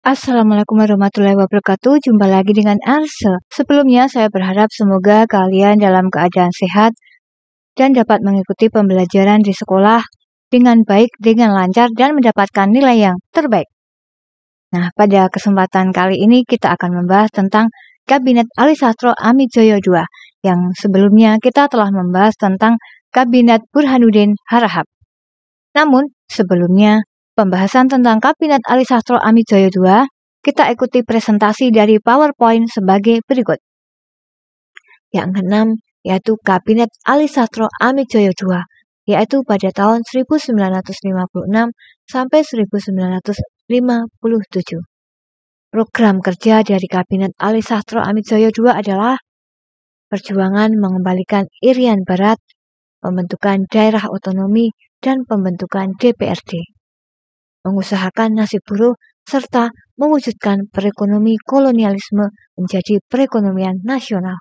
Assalamualaikum warahmatullahi wabarakatuh. Jumpa lagi dengan Arse. Sebelumnya saya berharap semoga kalian dalam keadaan sehat dan dapat mengikuti pembelajaran di sekolah dengan baik, dengan lancar, dan mendapatkan nilai yang terbaik. Nah, pada kesempatan kali ini kita akan membahas tentang Kabinet Alisastro Amijoyo II, yang sebelumnya kita telah membahas tentang Kabinet Burhanuddin Harahap. Namun, sebelumnya pembahasan tentang Kabinet Alisastro Amijoyo II, kita ikuti presentasi dari PowerPoint sebagai berikut. Yang keenam, yaitu Kabinet Alisastro Amijoyo II, yaitu pada tahun 1956 sampai 1957. Program kerja dari Kabinet Alisastro Amijoyo II adalah perjuangan mengembalikan Irian Barat, pembentukan daerah otonomi, dan pembentukan DPRD, mengusahakan nasib buruh, serta mewujudkan perekonomi kolonialisme menjadi perekonomian nasional.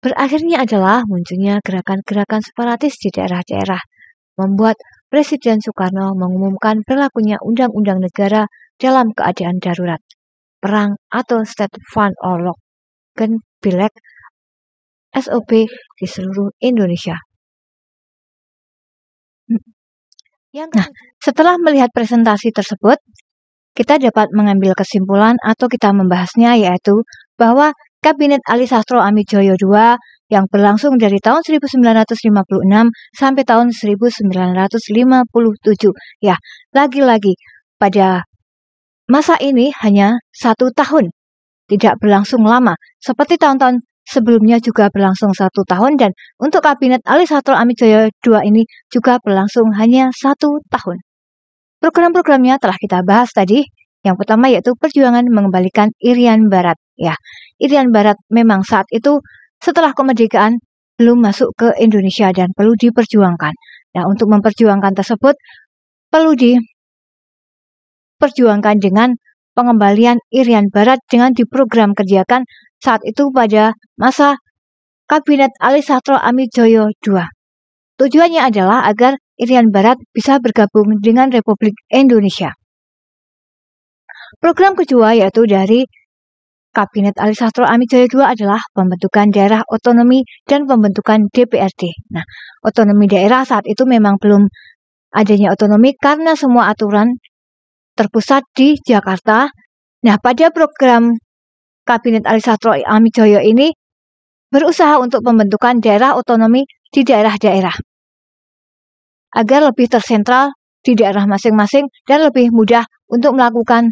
Berakhirnya adalah munculnya gerakan-gerakan separatis di daerah-daerah, membuat Presiden Soekarno mengumumkan berlakunya Undang-Undang Negara dalam keadaan darurat, perang atau State Fund or Lockdown Pileg SOP di seluruh Indonesia. Nah, setelah melihat presentasi tersebut, kita dapat mengambil kesimpulan atau kita membahasnya, yaitu bahwa Kabinet Alisastro Amijoyo II yang berlangsung dari tahun 1956 sampai tahun 1957. Ya, lagi-lagi pada masa ini hanya 1 tahun, tidak berlangsung lama, seperti tahun-tahun sebelumnya juga berlangsung 1 tahun, dan untuk Kabinet Alisastro Amijoyo II ini juga berlangsung hanya 1 tahun. Program-programnya telah kita bahas tadi. Yang pertama yaitu perjuangan mengembalikan Irian Barat. Ya, Irian Barat memang saat itu setelah kemerdekaan belum masuk ke Indonesia dan perlu diperjuangkan. Nah, untuk memperjuangkan tersebut perlu diperjuangkan dengan pengembalian Irian Barat dengan diprogram kerjakan saat itu pada masa Kabinet Alisastro Amijoyo II. Tujuannya adalah agar Irian Barat bisa bergabung dengan Republik Indonesia. Program kedua yaitu dari Kabinet Alisastro Amijoyo II adalah pembentukan daerah otonomi dan pembentukan DPRD. Nah, otonomi daerah saat itu memang belum adanya otonomi karena semua aturan terpusat di Jakarta. Nah, pada program Kabinet Alisastro Amijoyo ini berusaha untuk pembentukan daerah otonomi di daerah-daerah agar lebih tersentral di daerah masing-masing dan lebih mudah untuk melakukan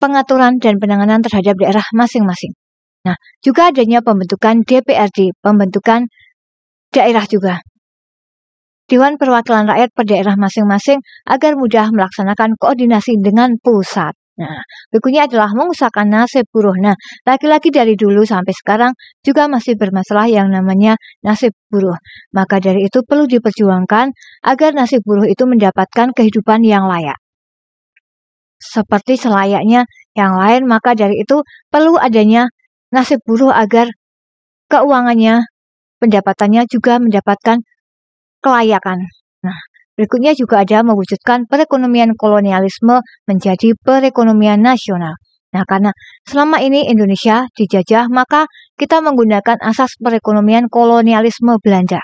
pengaturan dan penanganan terhadap daerah masing-masing. Nah, juga adanya pembentukan DPRD, pembentukan daerah juga, Dewan Perwakilan Rakyat per daerah masing-masing, agar mudah melaksanakan koordinasi dengan pusat. Nah, berikutnya adalah mengusahakan nasib buruh. Nah, lagi-lagi dari dulu sampai sekarang juga masih bermasalah yang namanya nasib buruh. Maka dari itu perlu diperjuangkan agar nasib buruh itu mendapatkan kehidupan yang layak, seperti selayaknya yang lain. Maka dari itu perlu adanya nasib buruh agar keuangannya, pendapatannya juga mendapatkan kelayakan. Nah, berikutnya juga ada mewujudkan perekonomian kolonialisme menjadi perekonomian nasional. Nah, karena selama ini Indonesia dijajah, maka kita menggunakan asas perekonomian kolonialisme Belanda.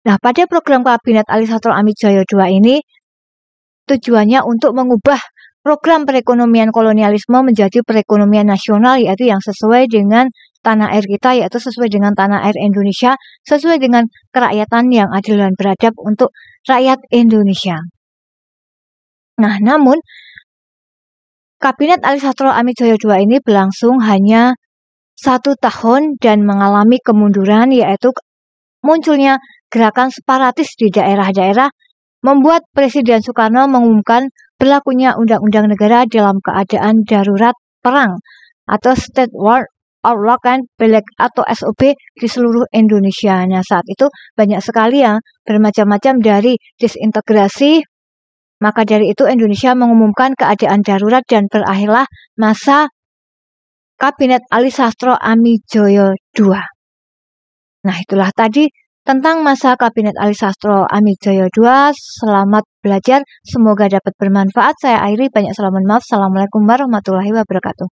Nah, pada program Kabinet Alisastro Amijoyo II ini tujuannya untuk mengubah program perekonomian kolonialisme menjadi perekonomian nasional, yaitu yang sesuai dengan tanah air kita, yaitu sesuai dengan tanah air Indonesia, sesuai dengan kerakyatan yang adil dan beradab untuk rakyat Indonesia. Nah, namun Kabinet Alisastro Amijoyo II ini berlangsung hanya 1 tahun dan mengalami kemunduran, yaitu munculnya gerakan separatis di daerah-daerah, membuat Presiden Soekarno mengumumkan berlakunya Undang-Undang Negara dalam keadaan darurat perang atau State War or Lockdown Pileg atau SOP di seluruh Indonesia. Nah, saat itu banyak sekali yang bermacam-macam dari disintegrasi. Maka dari itu Indonesia mengumumkan keadaan darurat dan berakhirlah masa Kabinet Alisastro Amijoyo II. Nah, itulah tadi tentang masa Kabinet Ali Sastro Amigjoyo II. Selamat belajar, semoga dapat bermanfaat. Saya Airi, banyak salam maaf. Assalamualaikum warahmatullahi wabarakatuh.